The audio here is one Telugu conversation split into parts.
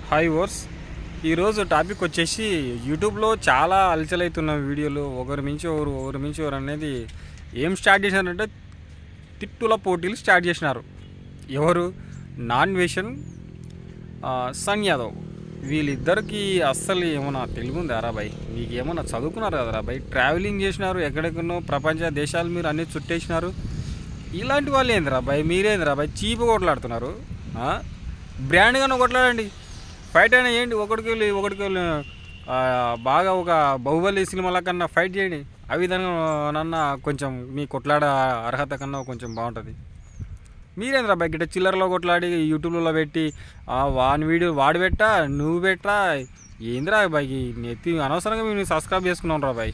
హాయ్ వర్స్ ఈరోజు టాపిక్ వచ్చేసి యూట్యూబ్లో చాలా అలచలవుతున్న వీడియోలు ఒకరి మించి ఒకరు అనేది ఏం స్టార్ట్ చేశారంటే తిట్టుల పోటీలు స్టార్ట్ చేసినారు. ఎవరు? నాన్ వేషన్ సన్ యాదవ్. వీళ్ళిద్దరికి అస్సలు ఏమన్నా తెలుగు ఉందా రా బాయ్? మీకు ఏమన్నా చదువుకున్నారు కదరా బాయ్? ట్రావెలింగ్ చేసినారు, ఎక్కడెక్కడో ప్రపంచ దేశాలు మీరు అన్నీ చుట్టేసినారు. ఇలాంటి వాళ్ళు ఏందిరా బాయ్? మీరేందిరా బాయ్ చీపు కొట్లాడుతున్నారు? బ్రాండ్గానే కొట్లాడండి, ఫైట్ అయినా చేయండి. ఒకటికి వెళ్ళి బాగా ఒక బాహుబలి సినిమాల కన్నా ఫైట్ చేయండి. ఆ విధంగా నన్న కొంచెం మీ కొట్లాడ అర్హత కన్నా కొంచెం బాగుంటుంది. మీరేంద్రా బాయ్ గిట్ట చిల్లరలో కొట్లాడి యూట్యూబ్లో పెట్టి వాని వీడియో వాడు పెట్టా నువ్వు పెట్టా ఏందిరా బాయ్? నెత్తి అనవసరంగా మేము సబ్స్క్రైబ్ చేసుకున్నాం రా బాయ్.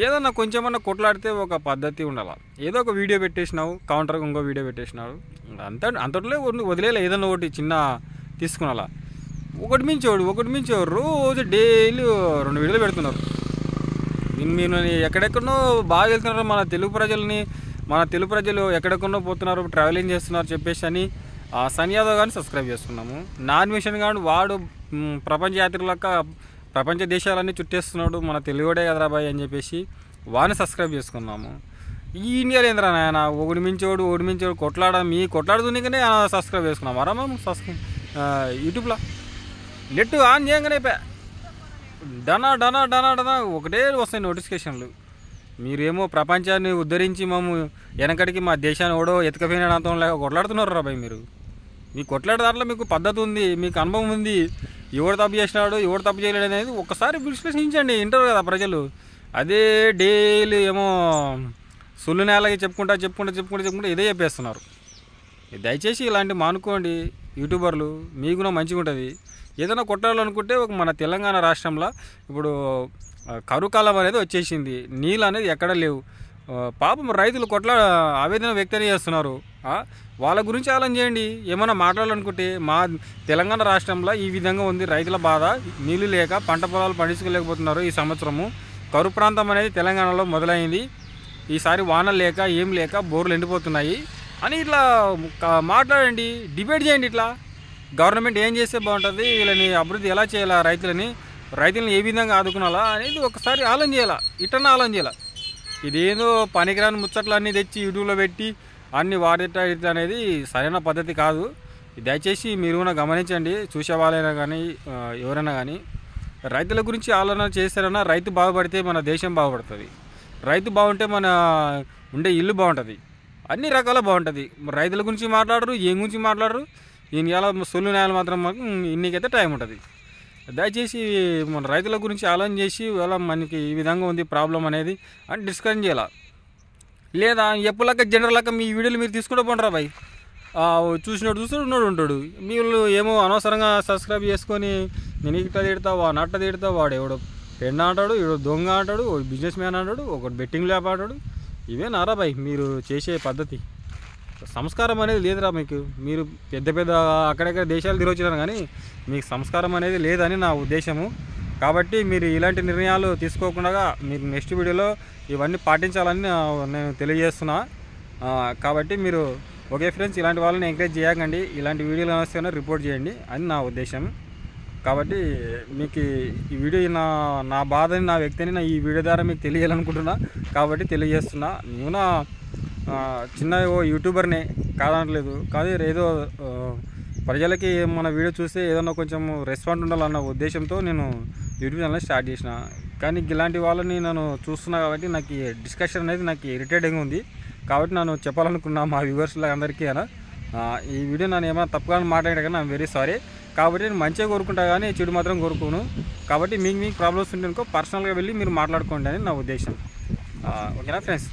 ఏదన్నా కొంచెమన్నా కొట్లాడితే ఒక పద్ధతి ఉండాలి. ఏదో ఒక వీడియో పెట్టేసినావు, కౌంటర్కి ఇంకో వీడియో పెట్టేసినావు, అంతట్లో వదిలేలా. ఏదన్నా ఒకటి చిన్న తీసుకునేలా. ఒకటి మించి రోజు డైలీ 2 వీడియోలు పెడుతున్నారు. మీరు ఎక్కడెక్కడో బాగా వెళ్తున్నారు. మన తెలుగు ప్రజలు ఎక్కడెక్కడో పోతున్నారు, ట్రావెలింగ్ చేస్తున్నారు చెప్పేసి అని సన్ యాదవ్ కానీ సబ్స్క్రైబ్ చేసుకున్నాము. నాన్ మిషన్ కానీ వాడు ప్రపంచ యాత్రికులక ప్రపంచ దేశాలన్నీ చుట్టేస్తున్నాడు, మన తెలుగుడే కదరా బాయ్ అని చెప్పేసి వాడిని సబ్స్క్రైబ్ చేసుకున్నాము. ఈ ఇండియాలో ఏంద్రా నాయన ఒకటి మించోడు కొట్లాడ మీ కొట్లాడుతునికనే సబ్స్క్రైబ్ చేసుకున్నాం. మరా మేము యూట్యూబ్లో నెట్ ఆన్ చేయగానే డనా ఒకటే వస్తాయి నోటిఫికేషన్లు. మీరేమో ప్రపంచాన్ని ఉద్ధరించి వెనకడికి మా దేశాన్ని ఓడో ఎతకపోయినంత కొట్లాడుతున్నారు రా బాయ్. మీ కొట్లాడే దాంట్లో మీకు పద్ధతి ఉంది, మీకు అనుభవం ఉంది. ఎవడు తప్పు చేసినాడు, ఎవడు తప్పు చేయలేడు అనేది ఒక్కసారి విశ్లేషించండి. వింటారు కదా ప్రజలు. అదే డైలీ ఏమో సుల్లు నేలకి చెప్పుకుంటా ఇదే చెప్పేస్తున్నారు. దయచేసి ఇలాంటి మానుకోండి యూట్యూబర్లు, మీకు కూడా మంచిగా ఉంటుంది. ఏదైనా కొట్టాలనుకుంటే మన తెలంగాణ రాష్ట్రంలో ఇప్పుడు కరువు కాలం అనేది వచ్చేసింది, నీళ్ళు అనేది ఎక్కడ లేవు. పాపం రైతులు ఆవేదన వ్యక్తం చేస్తున్నారు. వాళ్ళ గురించి ఆలోచన చేయండి. ఏమైనా మాట్లాడాలనుకుంటే మా తెలంగాణ రాష్ట్రంలో ఈ విధంగా ఉంది రైతుల బాధ. నీళ్ళు లేక పంట పొలాలు పండించుకోలేకపోతున్నారు. ఈ సంవత్సరము కరువు ప్రాంతం అనేది తెలంగాణలో మొదలైంది. ఈసారి వానలు లేక ఏం లేక బోర్లు ఎండిపోతున్నాయి అని ఇట్లా మాట్లాడండి, డిబేట్ చేయండి. ఇట్లా గవర్నమెంట్ ఏం చేస్తే బాగుంటుంది, వీళ్ళని అభివృద్ధి ఎలా చేయాలా, రైతులను ఏ విధంగా ఆదుకునాలా అనేది ఒకసారి ఆలోచన చేయాలా. ఇట్లన్నా ఆలోచన చేయాలా. ఇదేదో పనికిరాని ముచ్చట్లు అన్నీ తెచ్చి యూట్యూబ్లో పెట్టి అన్నీ వాడేట అనేది సరైన పద్ధతి కాదు. దయచేసి మీరు కూడా గమనించండి. చూసే వాళ్ళైనా కానీ ఎవరైనా కానీ రైతుల గురించి ఆలోచన చేస్తారన్నా రైతు బాగుపడితే మన దేశం బాగుపడుతుంది. రైతు బాగుంటే మన ఉండే ఇల్లు బాగుంటుంది, అన్ని రకాల బాగుంటుంది. రైతుల గురించి మాట్లాడరు, ఏం గురించి మాట్లాడరు. ఈయన ఇలా సొల్లు న్యాయాలు మాత్రం ఇన్నికైతే టైం ఉంటుంది. దయచేసి మన రైతుల గురించి ఆలోచన చేసి ఇలా మనకి ఈ విధంగా ఉంది ప్రాబ్లం అనేది అని డిస్కషన్ చేయాలి. లేదా ఎప్పులాక జనరల్ మీ వీడియోలు మీరు తీసుకుంటూ పోండి రా బాయ్. చూసినోడు ఉంటాడు. మీరు ఏమో అనవసరంగా సబ్స్క్రైబ్ చేసుకొని నేను ఇట్లా తిడతావు, నట్ట తిడతావు, వాడు ఎవడో పెండ అంటాడు, ఎవడో దొంగ అంటాడు, బిజినెస్ మ్యాన్ అంటాడు, ఒకటి బెట్టింగ్ ల్యాప్ అంటాడు. ఇవే నారా బాయ్ మీరు చేసే పద్ధతి. సంస్కారం అనేది లేదురా మీకు. మీరు పెద్ద అక్కడెక్కడ దేశాలు తిరగొచ్చినారు కానీ మీకు సంస్కారం అనేది లేదని నా ఉద్దేశము. కాబట్టి మీరు ఇలాంటి నిర్ణయాలు తీసుకోకుండా మీరు నెక్స్ట్ వీడియోలో ఇవన్నీ పాటించాలని నేను తెలియజేస్తున్నా. కాబట్టి మీరు ఓకే ఫ్రెండ్స్, ఇలాంటి వాళ్ళని ఎంకరేజ్ చేయకండి. ఇలాంటి వీడియోలు వస్తే రిపోర్ట్ చేయండి అని నా ఉద్దేశం. కాబట్టి మీకు ఈ వీడియో నా బాధని, నా వ్యక్తిని ఈ వీడియో ద్వారా మీకు తెలియాలనుకుంటున్నా. కాబట్టి తెలియజేస్తున్నా. నేను చిన్న యూట్యూబర్నే కాదనట్లేదు, కాదు ఏదో ప్రజలకి మన వీడియో చూస్తే ఏదన్నా కొంచెం రెస్పాండ్ ఉండాలన్న ఉద్దేశంతో నేను యూట్యూబ్ ఛానల్ స్టార్ట్ చేసిన. కానీ ఇలాంటి వాళ్ళని నేను చూస్తున్నా కాబట్టి నాకు ఈ డిస్కషన్ అనేది నాకు ఇరిటేటింగ్ ఉంది. కాబట్టి నేను చెప్పాలనుకున్నా మా వ్యూవర్స్లో అందరికీ ఈ వీడియో నన్ను ఏమైనా తప్పుగా మాట్లాడే కానీ ఐఎమ్ వెరీ సారీ. కాబట్టి నేను మంచిగా కోరుకుంటా కానీ చెడు మాత్రం కోరుకోను. కాబట్టి మీకు ప్రాబ్లమ్స్ ఉంటే పర్సనల్గా వెళ్ళి మీరు మాట్లాడుకోండి అని నా ఉద్దేశం. ఓకేనా ఫ్రెండ్స్?